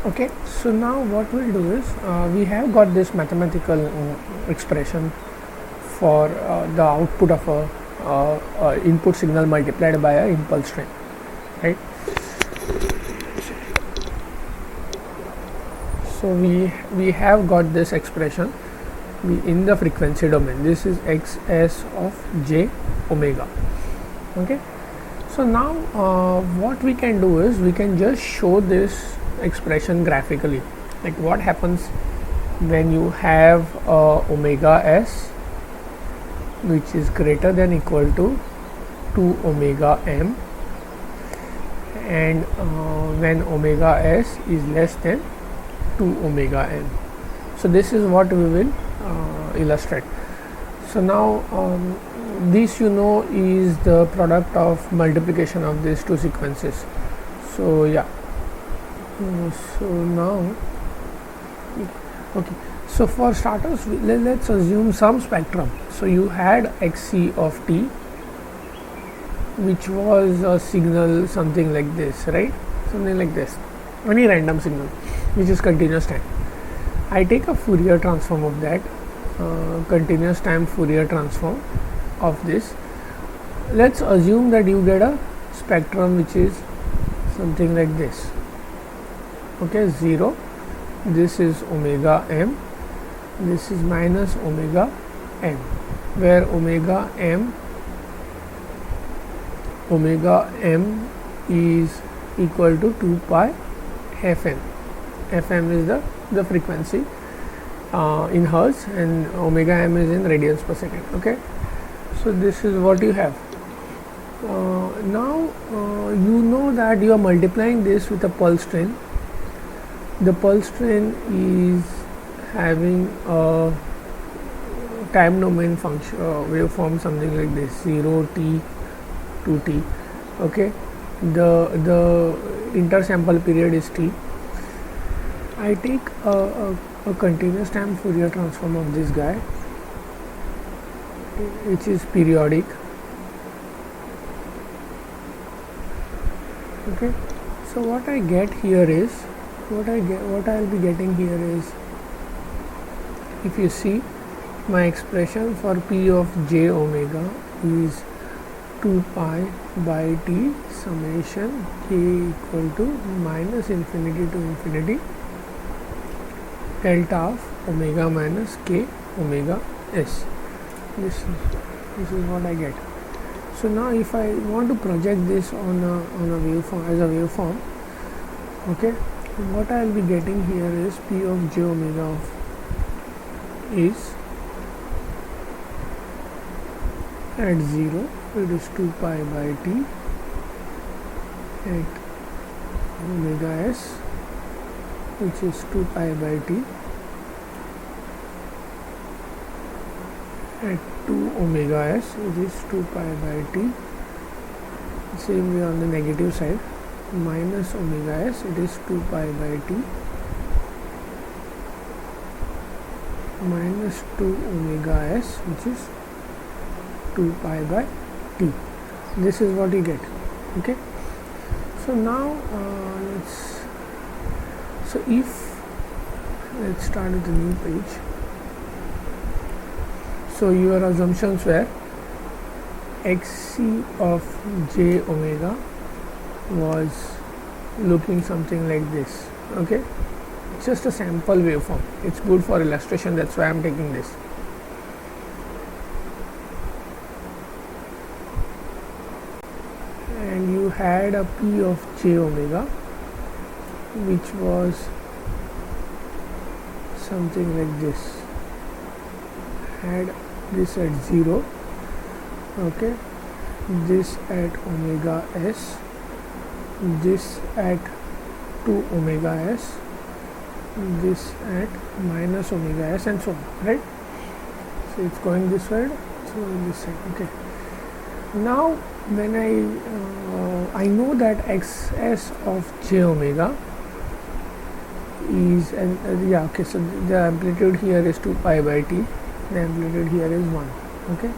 Okay, so now what we'll do is we have got this mathematical expression for the output of a input signal multiplied by a impulse train, right? So we have got this expression in the frequency domain. This is xs of j omega. Okay, so now what we can do is we can just show this expression graphically, like what happens when you have omega s which is greater than equal to 2 omega m, and when omega s is less than 2 omega n. So this is what we will illustrate. So now this is the product of multiplication of these two sequences. So yeah, so now okay, so for starters let's assume some spectrum. So you had xc of t, which was a signal something like this, right? Something like this, any random signal which is continuous time. I take a Fourier transform of that continuous time Fourier transform of this. Let's assume that you get a spectrum which is something like this. Okay, 0, this is omega m, this is minus omega m, where omega m is equal to 2 pi fm. Fm is the frequency in hertz, and omega m is in radians per second. Okay, so this is what you have. Now you know that you are multiplying this with a pulse train. The pulse train is having a time domain function waveform something like this, 0 t 2 t. Okay, the intersample period is t. I take a continuous time Fourier transform of this guy, which is periodic. Okay, so what I get here is what I'll be getting here is, if you see, my expression for p of j omega is 2 pi by t summation k equal to minus infinity to infinity delta of omega minus k omega s. This is what I get. So now if I want to project this on a waveform, as a waveform, okay, what I will be getting here is p of j omega is at 0, it is 2 pi by t at omega s, which is 2 pi by t at 2 omega s, which is 2 pi by t. Same way on the negative side, minus omega s, it is 2 pi by t minus 2 omega s, which is 2 pi by t. This is what you get. Okay, so now let's start with a new page. So your assumptions were xc of j omega was looking something like this. Okay, it's just a sample waveform, it's good for illustration, that's why I'm taking this. And you had a p of j omega which was something like this, had this at 0, okay, this at omega s, this at 2 omega s, this at minus omega s, and so on, right? So it's going this way, so this side. Okay, now when I know that xs of j omega is, okay, so the amplitude here is 2 pi by t, the amplitude here is 1. Okay,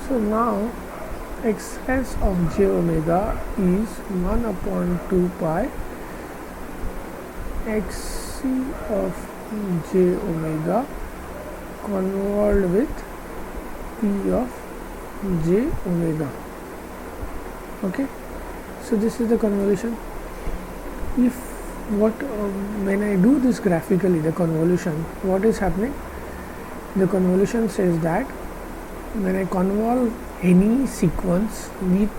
so now excess of j omega is 1 upon 2 pi xc of j omega convolved with p of j omega. Okay, so this is the convolution. If when I do this graphically, the convolution, what is happening? The convolution says that when I convolve any sequence with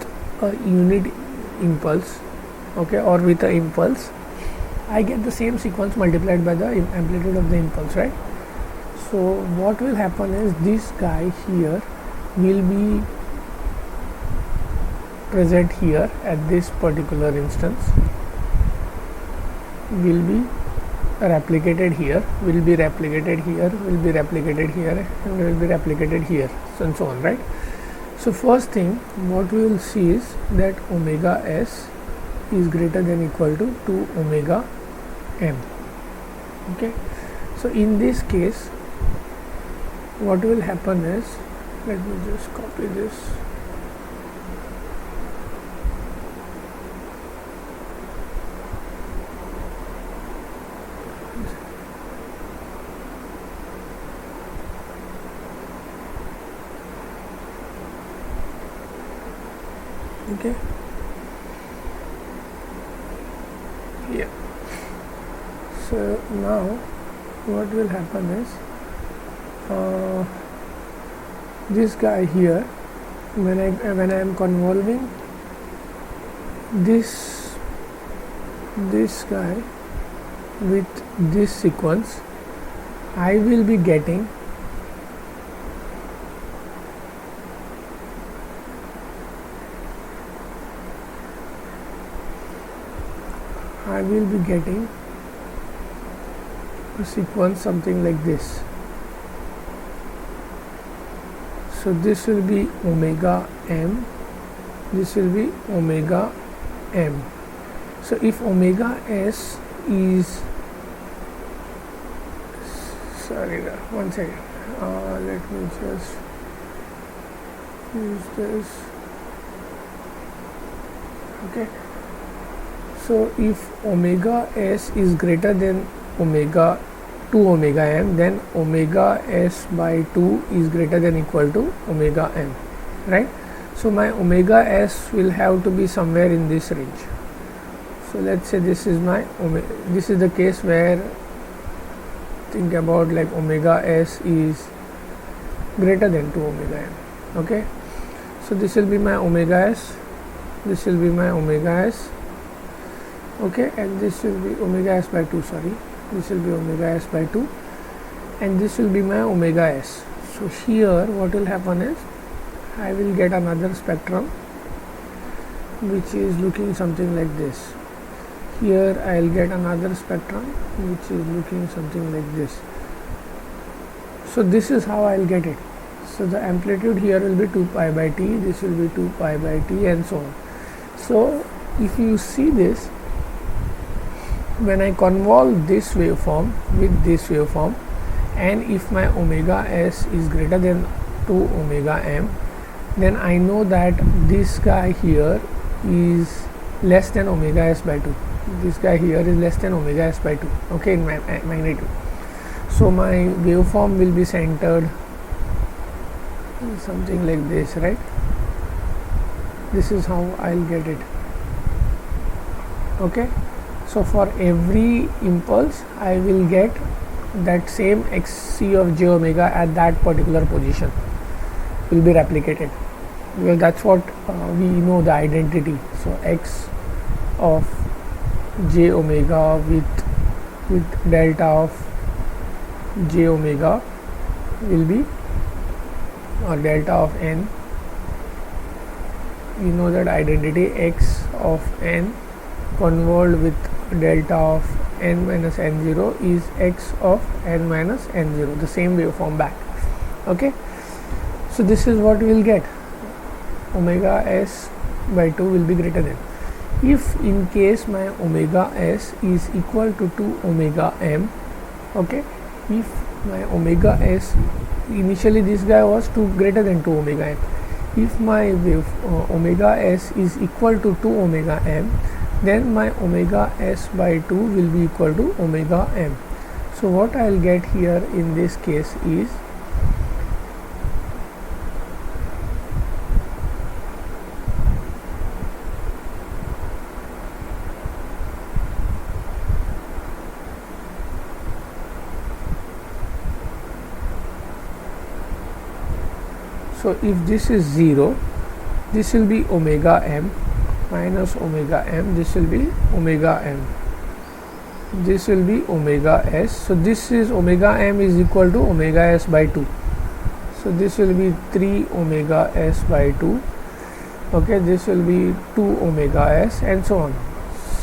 a unit impulse, okay, or with an impulse, I get the same sequence multiplied by the amplitude of the impulse, right? So what will happen is this guy here will be present here at this particular instance, will be replicated here, will be replicated here, will be replicated here, and will be replicated here, so and so on, right? So first thing what we will see is that omega s is greater than equal to 2 omega m. Okay, so in this case what will happen is, let me just copy this. Okay, yeah, so now what will happen is this guy here, when I am convolving this guy with this sequence, I will be getting a sequence something like this. So this will be omega m, this will be omega m. So if omega s is, sorry, one second, let me just use this. Okay, so if omega s is greater than omega 2 omega m, then omega s by 2 is greater than equal to omega m, right? So my omega s will have to be somewhere in this range. So let's say this is my this is the case where, think about like omega s is greater than 2 omega m. Okay, so this will be my omega s, this will be my omega s, okay, and this will be omega s by 2, sorry, this will be omega s by 2, and this will be my omega s. So here what will happen is I will get another spectrum which is looking something like this. Here I will get another spectrum which is looking something like this. So this is how I will get it. So the amplitude here will be 2 pi by t, this will be 2 pi by t, and so on. So if you see this, when I convolve this waveform with this waveform, and if my omega s is greater than 2 omega m, then I know that this guy here is less than omega s by 2. This guy here is less than omega s by 2, okay, in magnitude. So my waveform will be centered something like this, right? This is how I'll get it. Okay, so for every impulse I will get that same xc of j omega at that particular position will be replicated, because that's what we know, the identity. So x of j omega with delta of j omega will be, or delta of n, we know that identity x of n convolved with delta of n minus n0 is x of n minus n0, the same waveform back. Okay, so this is what we will get, omega s by 2 will be greater than. If in case my omega s is equal to 2 omega m, okay, if my omega s, initially this guy was greater than 2 omega m, if my wave omega s is equal to 2 omega m, then my omega s by 2 will be equal to omega m. So what I will get here in this case is so if this is 0, this will be omega m minus omega m, this will be omega m, this will be omega s. So this is omega m is equal to omega s by 2. So this will be 3 omega s by 2. Okay, this will be 2 omega s and so on.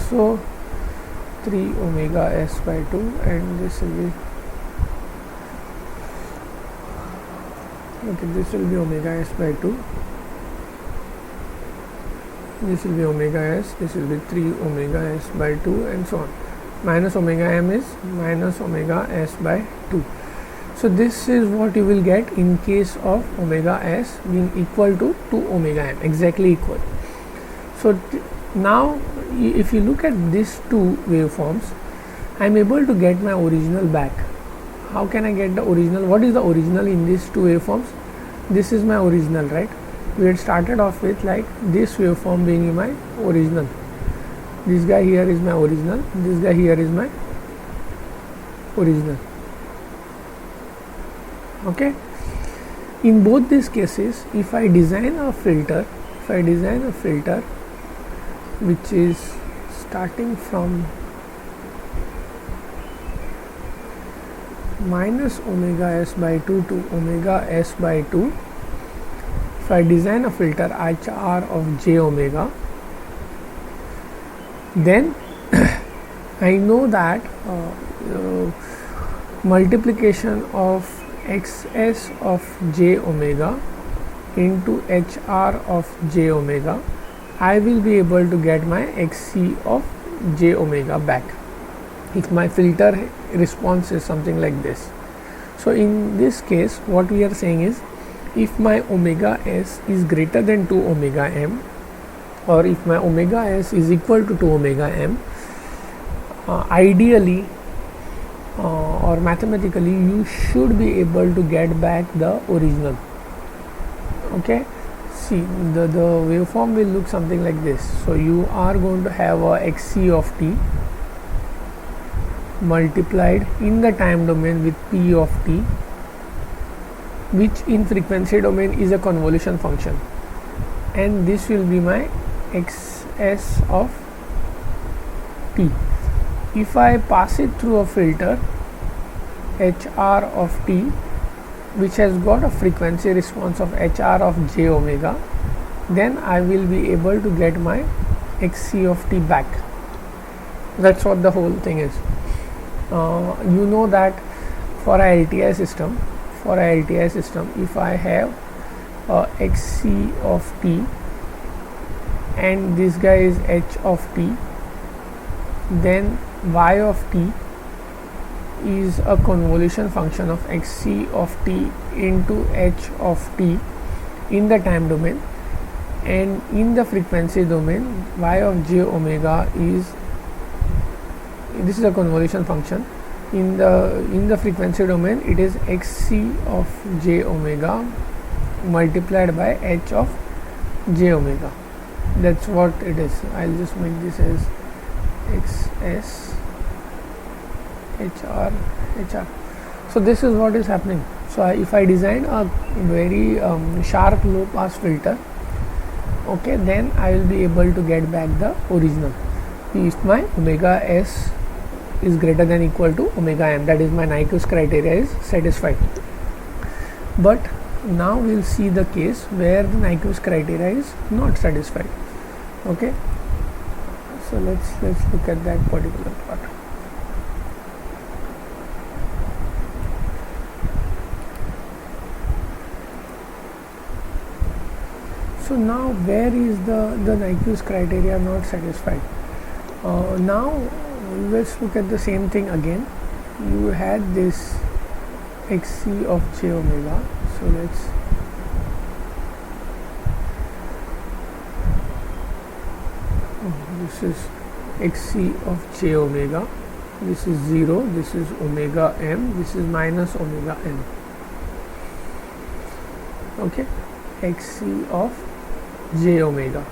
So 3 omega s by 2 and this will be, okay, this will be omega s by 2, this will be omega s, this will be 3 omega s by 2 and so on. Minus omega m is minus omega s by 2. So this is what you will get in case of omega s being equal to 2 omega m, exactly equal. So now if you look at these two waveforms, I am able to get my original back. How can I get the original? What is the original in these two waveforms? This is my original, right? We had started off with like this waveform being my original. This guy here is my original, this guy here is my original. Okay, in both these cases, if I design a filter, which is starting from minus omega s by 2 to omega s by 2, if I design a filter HR of j omega, then I know that multiplication of xs of j omega into hr of j omega, I will be able to get my xc of j omega back if my filter response is something like this. So in this case, what we are saying is, if my omega s is greater than 2 omega m, or if my omega s is equal to 2 omega m, ideally or mathematically you should be able to get back the original. Okay, see the waveform will look something like this. So you are going to have a xc of t multiplied in the time domain with p of t, which in frequency domain is a convolution function, and this will be my xs of t. If I pass it through a filter hr of t, which has got a frequency response of hr of j omega, then I will be able to get my xc of t back. That's what the whole thing is. You know that for a LTI system, if I have xc of t and this guy is h of t, then y of t is a convolution function of xc of t into h of t in the time domain, and in the frequency domain y of j omega is, this is a convolution function. In the frequency domain it is xc of j omega multiplied by h of j omega. That's what it is. I'll just make this as xs hr. So this is what is happening. So if I design a very sharp low pass filter, okay, then I will be able to get back the original if my omega s is greater than equal to omega m, that is my Nyquist criteria is satisfied. But now we'll see the case where the Nyquist criteria is not satisfied. Okay, so let's look at that particular part. So now where is the Nyquist criteria not satisfied? Now let's look at the same thing again. You had this xc of j omega, so let's this is xc of j omega, this is 0, this is omega m, this is minus omega m. Okay, xc of j omega.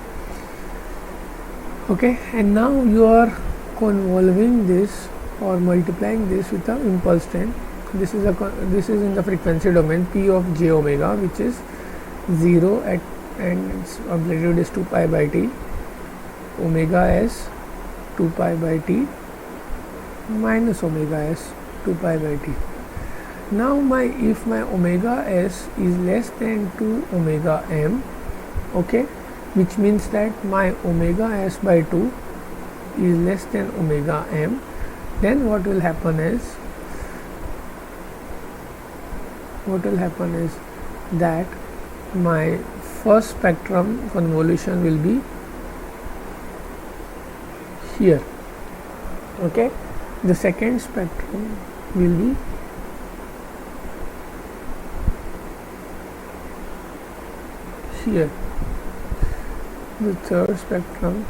Okay, and now you are convolving this or multiplying this with the impulse train. This is in the frequency domain p of j omega, which is 0 at, and its amplitude is 2 pi by t, omega s 2 pi by t minus omega s 2 pi by t. Now if my omega s is less than 2 omega m, okay, which means that my omega s by 2 is less than omega m, then what will happen is that my first spectrum convolution will be here. Okay, the second spectrum will be here, the third spectrum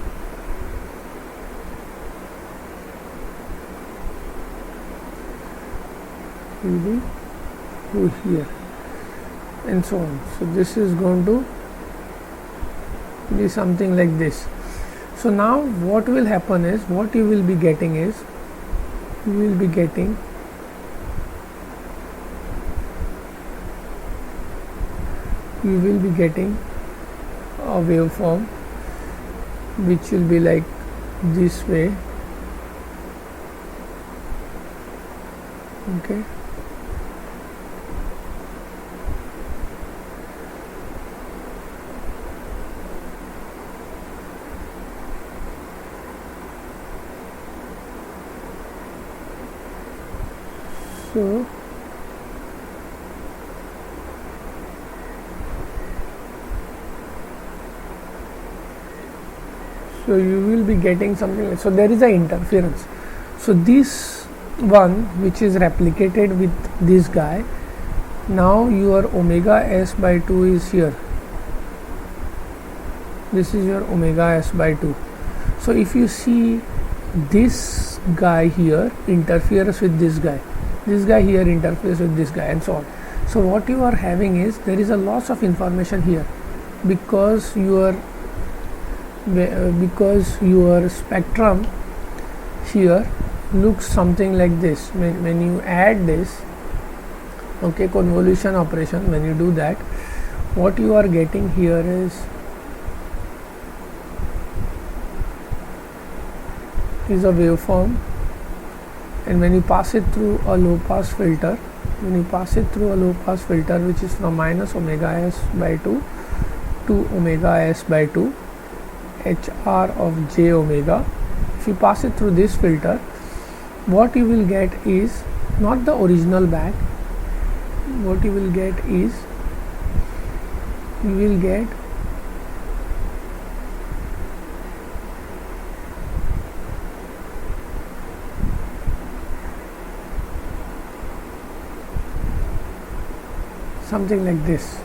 will be to here, and so on. So this is going to be something like this. So now what will happen is, what you will be getting is, you will be getting a waveform which will be like this way. Okay, so you will be getting something like, so there is an interference. So this one which is replicated with this guy, now your omega s by 2 is here, this is your omega s by 2. So if you see, this guy here interferes with this guy here interferes with this guy, and so on. So what you are having is, there is a loss of information here, because your spectrum here looks something like this. When you add this, okay, convolution operation, when you do that, what you are getting here is a waveform, and when you pass it through a low pass filter, which is from minus omega s by 2 to omega s by 2 hr of j omega, if you pass it through this filter, what you will get is not the original band. What you will get is, you will get something like this.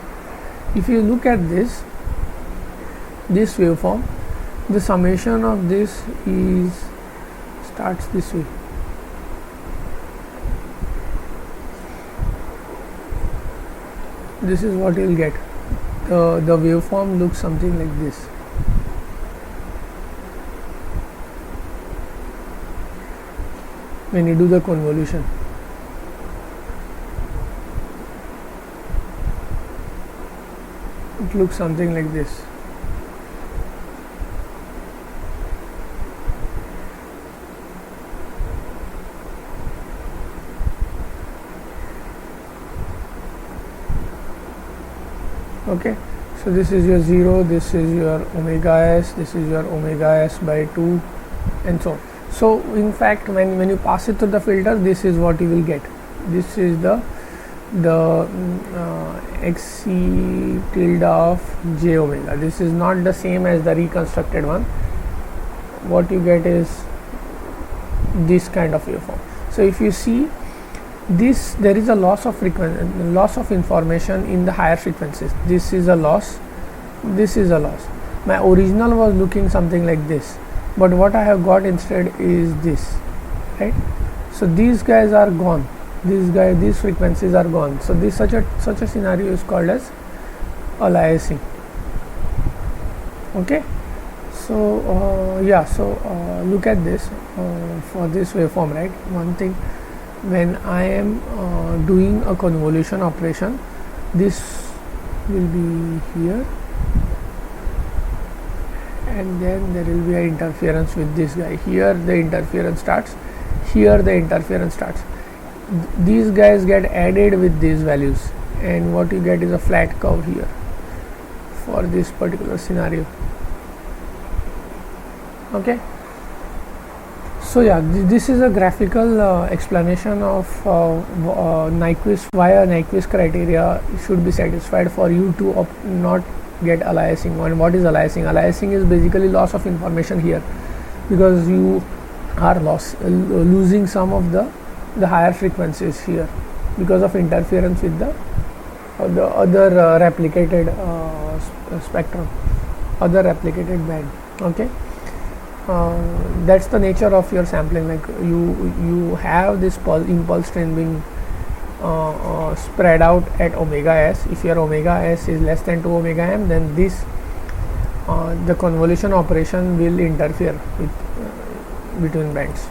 If you look at this waveform, the summation of this starts this way. This is what you will get. The waveform looks something like this. When you do the convolution, it looks something like this. Okay, so this is your 0, this is your omega s, this is your omega s by 2, and so on. So in fact, when you pass it through the filter, this is what you will get. This is the xc tilde of j omega. This is not the same as the reconstructed one. What you get is this kind of waveform. So if you see this, there is a loss of frequency, loss of information in the higher frequencies. This is a loss, this is a loss. My original was looking something like this. but what I have got instead is this, right? So these guys are gone, these frequencies are gone. So this such a scenario is called as aliasing. Okay, so look at this for this waveform, right? One thing, when I am doing a convolution operation, this will be here, and then there will be an interference with this guy. Here the interference starts, here the interference starts. These guys get added with these values, and what you get is a flat curve here for this particular scenario. Okay, so yeah, this is a graphical explanation of Nyquist, why a Nyquist criteria should be satisfied for you to not get aliasing. And what is aliasing? Aliasing is basically loss of information here, because you are losing some of the higher frequencies here because of interference with the other replicated spectrum, other replicated band. Okay, that's the nature of your sampling. Like you have this impulse train being spread out at omega s. If your omega s is less than 2 omega m, then this the convolution operation will interfere with between bands.